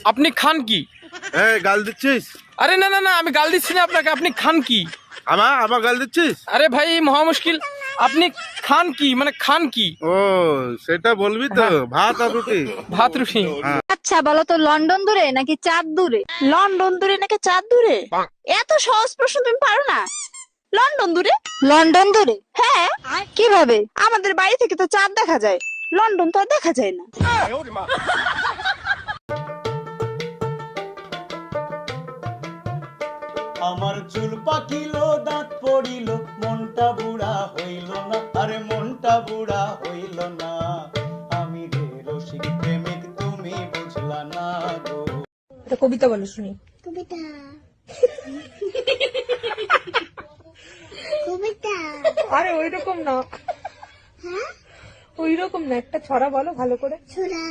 আপনি খান কি? এই গাল দিচ্ছিস? আরে না না না, আমি গাল দিচ্ছি না আপনাকে। আপনি খান কি? আমার গাল দিচ্ছিস? আরে ভাই মহা মুশকিল। আপনি খান কি, মানে খান কি? ও সেটা বলবি তো। ভাত আর রুটি। ভাত রুটি। আচ্ছা বলো তো, লন্ডন দূরে নাকি চাঁদ দূরে? লন্ডন দূরে নাকি চাঁদ দূরে? এত সহজ প্রশ্ন তুমি পারো না? লন্ডন দূরে। লন্ডন দূরে? হ্যাঁ। কিভাবে? আমাদের বাড়ি থেকে তো চাঁদ দেখা যায়, লন্ডন তো আর দেখা যায় না। আমার চুল পাকিল, দাঁত পড়িল, মনটা বুড়া হইল না, আরে মনটা বুড়া হইল না। আমি রে রসিক প্রেমিক, তুমি বুঝলা না গো। একটা কবিতা বলো শুনি। কবিতা কবিতা আরে ওইরকম না, ওইরকম না, একটা ছড়া বলো ভালো করে। ছোড়া